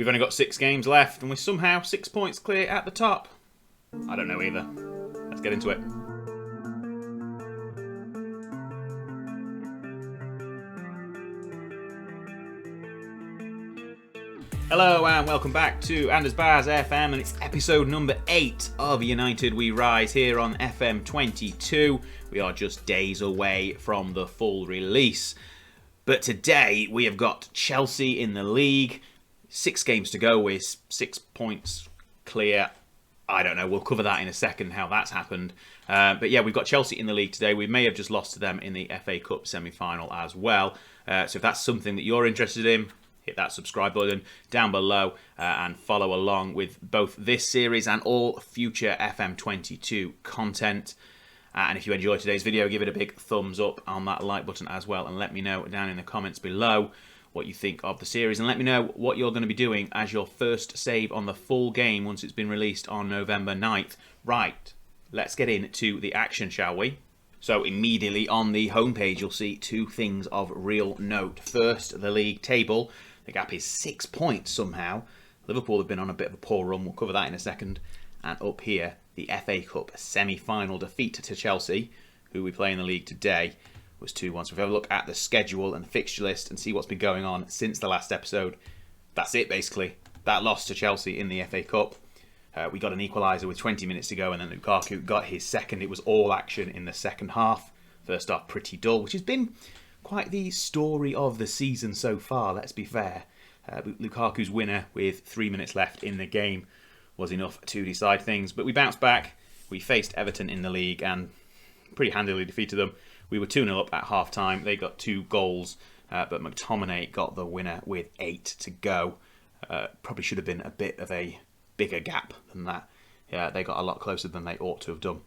We've only got 6 games left and we're somehow 6 points clear at the top. I don't know either. Let's get into it. Hello and welcome back to Anderzbaz FM, and it's episode number 8 of United We Rise here on FM22. We are just days away from the full release. But today we have got Chelsea in the league. 6 games to go with 6 points clear. I don't know, we'll cover that in a second, how that's happened. But yeah, we've got Chelsea in the league today. We may have just lost to them in the FA Cup semi-final as well. So if that's something that you're interested in, hit that subscribe button down below and follow along with both this series and all future FM22 content. And if you enjoyed today's video, give it a big thumbs up on that like button as well, and let me know down in the comments below what you think of the series, and let me know what you're going to be doing as your first save on the full game once it's been released on November 9th. Right, let's get into the action, shall we? So immediately on the homepage you'll see 2 things of real note. First, the league table. The gap is 6 points somehow. Liverpool have been on a bit of a poor run, we'll cover that in a second. And up here, the FA Cup semi-final defeat to Chelsea, who we play in the league today, was 2-1. So if we have a look at the schedule and the fixture list and see what's been going on since the last episode, that's it basically. That loss to Chelsea in the FA Cup. We got an equaliser with 20 minutes to go, and then Lukaku got his second. It was all action in the second half. First half pretty dull, which has been quite the story of the season so far, let's be fair. Lukaku's winner with 3 minutes left in the game was enough to decide things. But we bounced back. We faced Everton in the league and pretty handily defeated them. We were 2-0 up at half-time. They got 2 goals, but McTominay got the winner with 8 to go. Probably should have been a bit of a bigger gap than that. Yeah, they got a lot closer than they ought to have done.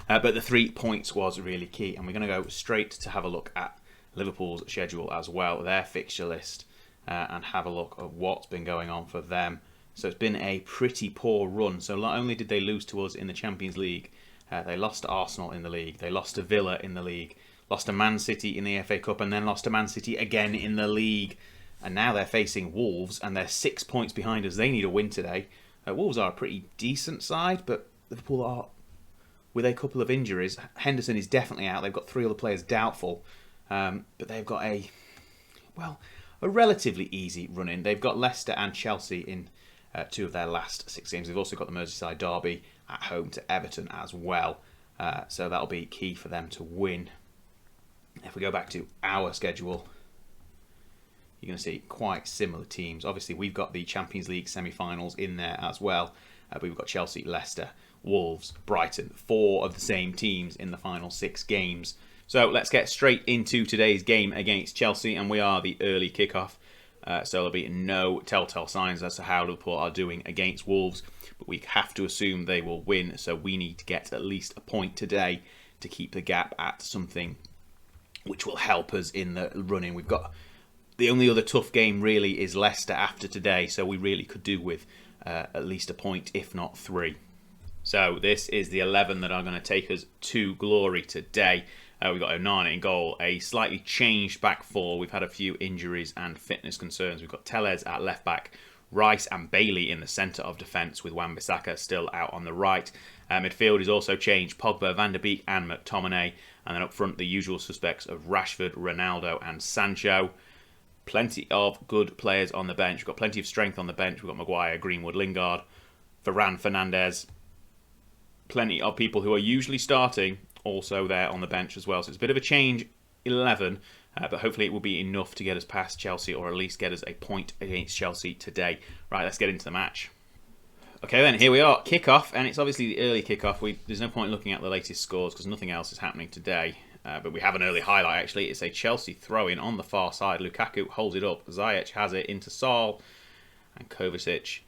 But the 3 points was really key, and we're going to go straight to have a look at Liverpool's schedule as well, their fixture list, and have a look at what's been going on for them. So it's been a pretty poor run. So not only did they lose to us in the Champions League, they lost to Arsenal in the league, they lost to Villa in the league, lost to Man City in the FA Cup, and then lost to Man City again in the league. And now they're facing Wolves, and they're 6 points behind us. They need a win today. Wolves are a pretty decent side, but Liverpool are, with a couple of injuries. Henderson is definitely out. They've got 3 other players doubtful. But they've got a relatively easy run-in. They've got Leicester and Chelsea in 2 of their last 6 games. They've also got the Merseyside derby at home to Everton as well. So that'll be key for them to win. If we go back to our schedule, you're going to see quite similar teams. Obviously, we've got the Champions League semi-finals in there as well. But we've got Chelsea, Leicester, Wolves, Brighton, 4 of the same teams in the final 6 games. So let's get straight into today's game against Chelsea, and we are the early kickoff. So there'll be no telltale signs as to how Liverpool are doing against Wolves, but we have to assume they will win, so we need to get at least a point today to keep the gap at something which will help us in the running. We've got the only other tough game really is Leicester after today, so we really could do with at least a point, if not 3. So this is the 11 that are going to take us to glory today. We've got Onana in goal, a slightly changed back 4. We've had a few injuries and fitness concerns. We've got Tellez at left back, Rice and Bailey in the centre of defence, with Wan-Bissaka still out on the right. Midfield is also changed, Pogba, Van der Beek and McTominay. And then up front, the usual suspects of Rashford, Ronaldo and Sancho. Plenty of good players on the bench. We've got plenty of strength on the bench. We've got Maguire, Greenwood, Lingard, Varane, Fernandes. Plenty of people who are usually starting also there on the bench as well. So it's a bit of a change 11, but hopefully it will be enough to get us past Chelsea, or at least get us a point against Chelsea today. Right, let's get into the match. Okay then, here we are, kickoff, and it's obviously the early kickoff. There's no point looking at the latest scores because nothing else is happening today. But we have an early highlight actually. It's a Chelsea throw-in on the far side. Lukaku holds it up. Ziyech has it into Saul and Kovacic.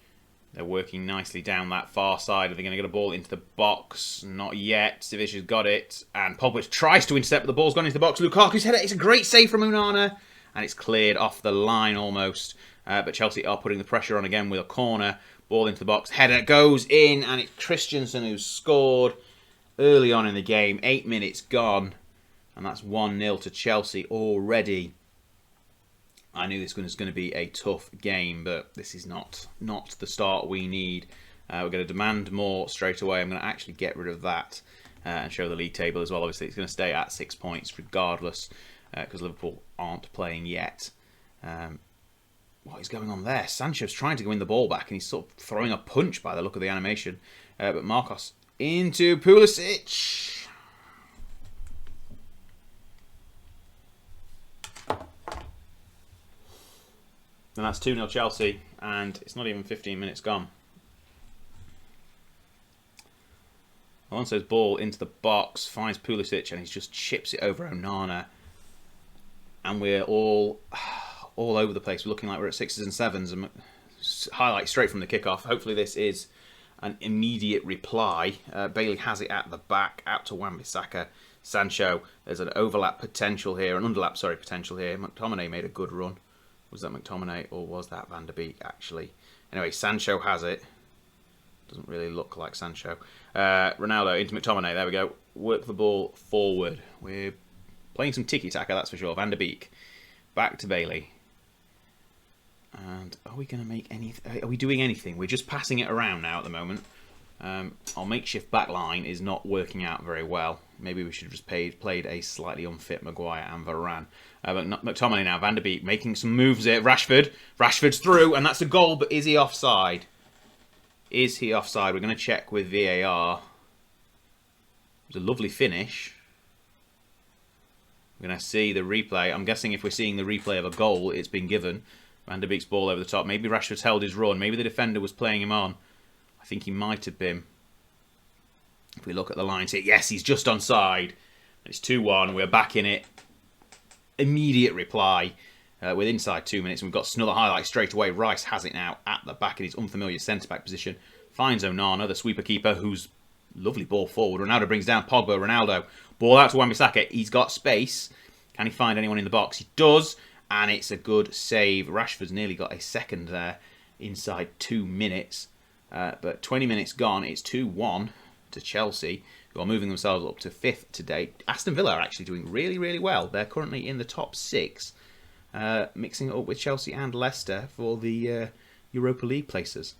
They're working nicely down that far side. Are they going to get a ball into the box? Not yet. Sivic has got it. And Pogba tries to intercept, but the ball's gone into the box. Lukaku's header. It's a great save from Onana. And it's cleared off the line almost. But Chelsea are putting the pressure on again with a corner. Ball into the box. Header goes in. And it's Christensen who's scored early on in the game. 8 minutes gone. And that's 1-0 to Chelsea already. I knew this was going to be a tough game, but this is not the start we need. We're going to demand more straight away. I'm going to actually get rid of that and show the league table as well. Obviously, it's going to stay at 6 points regardless because Liverpool aren't playing yet. What is going on there? Sancho's trying to win the ball back and he's sort of throwing a punch by the look of the animation. But Marcos into Pulisic. And that's 2-0 Chelsea, and it's not even 15 minutes gone. Alonso's ball into the box, finds Pulisic, and he just chips it over Onana. And we're all over the place. We're looking like we're at 6s and 7s. And highlight straight from the kickoff. Hopefully this is an immediate reply. Bailey has it at the back, out to Wan-Bissaka. Sancho, there's an overlap potential here, an underlap, sorry, potential here. McTominay made a good run. Was that McTominay or was that Van der Beek actually? Anyway, Sancho has it. Doesn't really look like Sancho. Ronaldo into McTominay. There we go. Work the ball forward. We're playing some tiki-taka, that's for sure. Van der Beek. Back to Bailey. And are we going to make any... Are we doing anything? We're just passing it around now at the moment. Our makeshift back line is not working out very well. Maybe we should have just played a slightly unfit Maguire and Varane. McTominay now, Van der Beek making some moves here. Rashford's through, and that's a goal, but is he offside? Is he offside? We're going to check with VAR. It was a lovely finish. We're going to see the replay. I'm guessing if we're seeing the replay of a goal, it's been given. Van der Beek's ball over the top. Maybe Rashford's held his run. Maybe the defender was playing him on. I think he might have been. If we look at the lines here, yes, he's just onside. It's 2-1. We're back in it. Immediate reply with inside 2 minutes. And we've got another highlight straight away. Rice has it now at the back in his unfamiliar centre-back position. Finds Onana, the sweeper keeper, who's lovely ball forward. Ronaldo brings down Pogba. Ronaldo. Ball out to Wan-Bissaka. He's got space. Can he find anyone in the box? He does. And it's a good save. Rashford's nearly got a second there inside 2 minutes. But 20 minutes gone, it's 2-1 to Chelsea, who are moving themselves up to 5th today. Aston Villa are actually doing really, really well. They're currently in the top 6, mixing it up with Chelsea and Leicester for the Europa League places.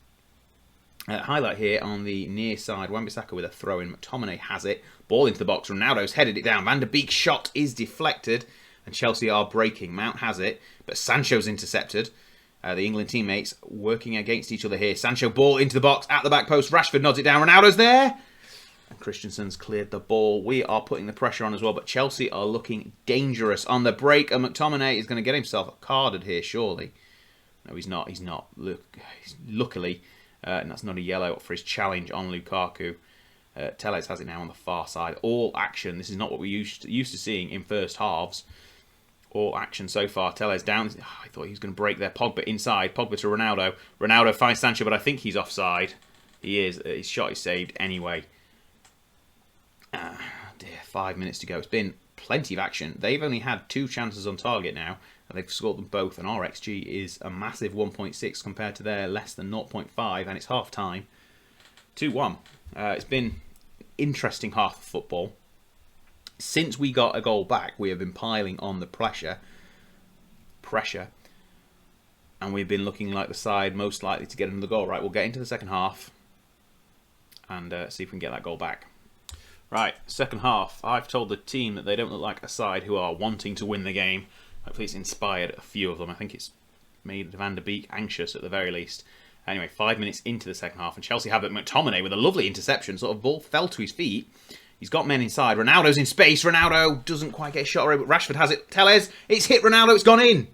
Highlight here on the near side, Wan-Bissaka with a throw-in. McTominay has it. Ball into the box. Ronaldo's headed it down. Van der Beek's shot is deflected, and Chelsea are breaking. Mount has it, but Sancho's intercepted. The England teammates working against each other here. Sancho ball into the box at the back post. Rashford nods it down. Ronaldo's there. And Christensen's cleared the ball. We are putting the pressure on as well. But Chelsea are looking dangerous on the break. And McTominay is going to get himself carded here, surely. No, he's not. He's not. Look, luckily, and that's not a yellow for his challenge on Lukaku. Telles has it now on the far side. All action. This is not what we used to seeing in first halves. All action so far. Telles down. I thought he was going to break there. Pogba inside. Pogba to Ronaldo. Ronaldo finds Sancho, but I think he's offside. He is. His shot is saved anyway. Dear, 5 minutes to go. It's been plenty of action. They've only had 2 chances on target now, and they've scored them both. And our XG is a massive 1.6 compared to their less than 0.5, and it's half time. 2-1. It's been interesting half of football. Since we got a goal back, we have been piling on the pressure, and we've been looking like the side most likely to get another goal. Right, we'll get into the second half and see if we can get that goal back. Right, second half. I've told the team that they don't look like a side who are wanting to win the game. Hopefully it's inspired a few of them. I think it's made Van der Beek anxious at the very least. Anyway, 5 minutes into the second half, and Chelsea have it. McTominay with a lovely interception. Sort of ball fell to his feet. He's got men inside. Ronaldo's in space. Ronaldo doesn't quite get a shot away, but Rashford has it. Telles, it's hit Ronaldo. It's gone in.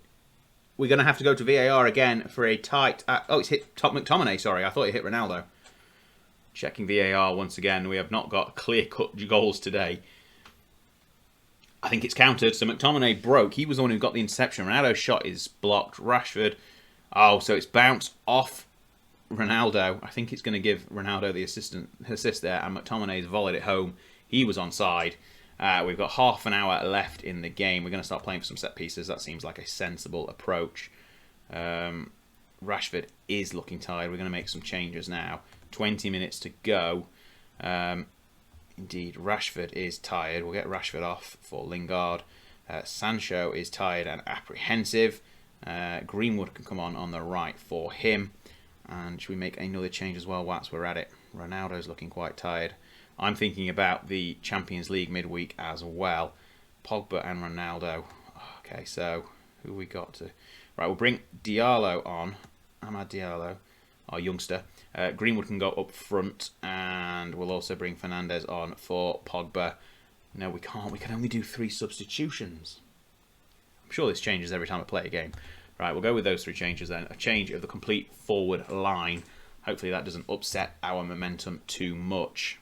We're going to have to go to VAR again for a tight... oh, it's hit McTominay, sorry. I thought it hit Ronaldo. Checking VAR once again. We have not got clear-cut goals today. I think it's countered. So McTominay broke. He was the one who got the interception. Ronaldo's shot is blocked. Rashford... Oh, so it's bounced off Ronaldo. I think it's going to give Ronaldo the assist there, and McTominay's volleyed it home. He was onside. We've got half an hour left in the game. We're going to start playing for some set pieces. That seems like a sensible approach. Rashford is looking tired. We're going to make some changes now. 20 minutes to go. Indeed, Rashford is tired. We'll get Rashford off for Lingard. Sancho is tired and apprehensive. Greenwood can come on the right for him. And should we make another change as well whilst we're at it? Ronaldo's looking quite tired. I'm thinking about the Champions League midweek as well. Pogba and Ronaldo. Okay, so who we got to... Right, we'll bring Diallo on. Amad Diallo, our youngster. Greenwood can go up front, and we'll also bring Fernandes on for Pogba. No, we can't. We can only do 3 substitutions. I'm sure this changes every time I play a game. Right, we'll go with those 3 changes then. A change of the complete forward line. Hopefully that doesn't upset our momentum too much.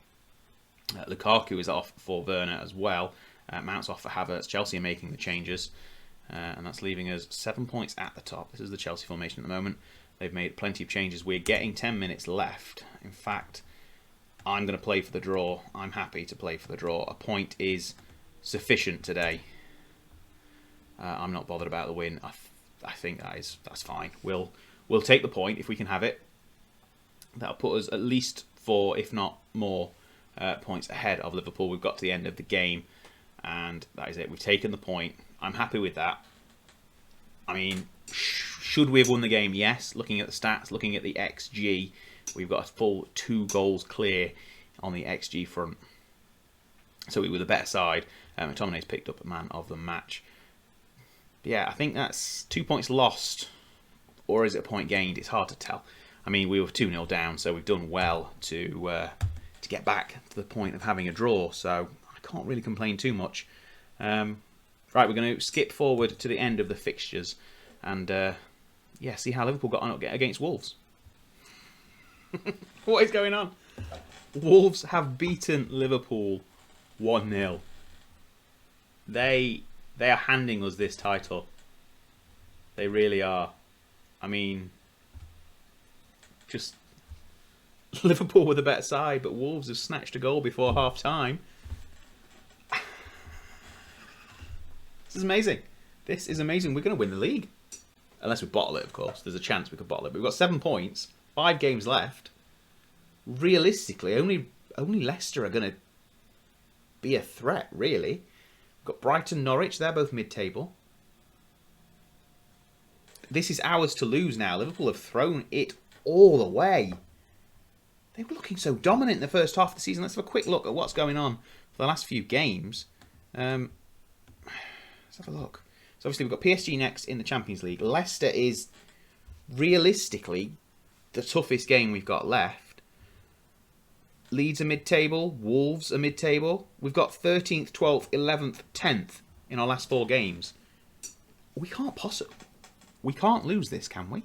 Lukaku is off for Werner as well. Mount's off for Havertz. Chelsea are making the changes. And that's leaving us 7 points at the top. This is the Chelsea formation at the moment. They've made plenty of changes. We're getting 10 minutes left. In fact, I'm going to play for the draw. I'm happy to play for the draw. A point is sufficient today. I'm not bothered about the win. I think that's fine. We'll take the point if we can have it. That'll put us at least 4, if not more, points ahead of Liverpool. We've got to the end of the game, and that is it. We've taken the point. I'm happy with that. I mean, should we have won the game? Yes. Looking at the stats, looking at the XG, we've got a full 2 goals clear on the XG front. So we were the better side. McTominay's picked up a man of the match. But yeah, I think that's 2 points lost, or is it a point gained? It's hard to tell. I mean, we were 2-0 down, so we've done well to get back to the point of having a draw. So I can't really complain too much. Right, we're going to skip forward to the end of the fixtures and yeah, see how Liverpool got on against Wolves. What is going on? Wolves have beaten Liverpool 1-0. They are handing us this title. They really are. I mean, just Liverpool were the better side, but Wolves have snatched a goal before half time. This is amazing. This is amazing. We're going to win the league. Unless we bottle it, of course. There's a chance we could bottle it. But we've got 7 points, 5 games left. Realistically, only Leicester are going to be a threat, really. We've got Brighton, Norwich. They're both mid-table. This is ours to lose now. Liverpool have thrown it all away. They were looking so dominant in the first half of the season. Let's have a quick look at what's going on for the last few games. Let's have a look. So obviously we've got PSG next in the Champions League. Leicester is realistically the toughest game we've got left. Leeds are mid-table. Wolves are mid-table. We've got 13th, 12th, 11th, 10th in our last 4 games. We can't lose this, can we?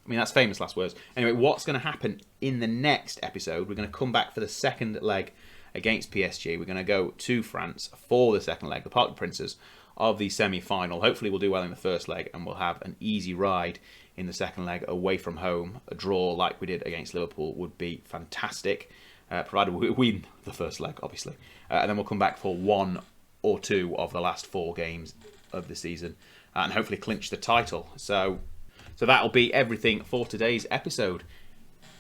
I mean, that's famous last words. Anyway, what's going to happen in the next episode? We're going to come back for the second leg against PSG. We're going to go to France for the second leg, the Parc des Princes of the semi-final. Hopefully we'll do well in the first leg and we'll have an easy ride in the second leg away from home. A draw like we did against Liverpool would be fantastic, provided we win the first leg, obviously. And then we'll come back for 1 or 2 of the last 4 games of the season and hopefully clinch the title. So that'll be everything for today's episode.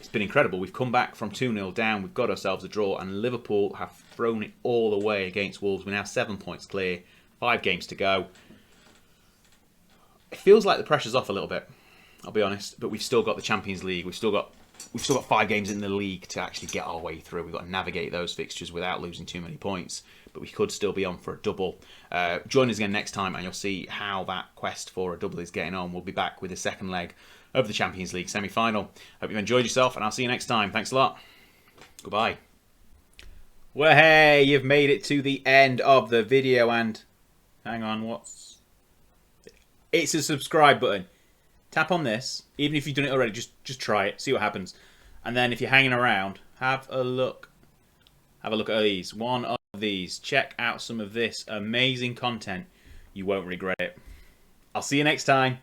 It's been incredible. We've come back from 2-0 down. We've got ourselves a draw, and Liverpool have thrown it all away against Wolves. We're now 7 points clear, 5 games to go. It feels like the pressure's off a little bit, I'll be honest, but we've still got the Champions League. We've still got 5 games in the league to actually get our way through. We've got to navigate those fixtures without losing too many points, but we could still be on for a double. Join us again next time, and you'll see how that quest for a double is getting on. We'll be back with the second leg of the Champions League semi-final. Hope you've enjoyed yourself, and I'll see you next time. Thanks a lot. Goodbye. Well, hey, you've made it to the end of the video, and hang on, it's a subscribe button. Tap on this. Even if you've done it already, just try it, see what happens. And then if you're hanging around, have a look at these. One of these. Check out some of this amazing content. You won't regret it. I'll see you next time.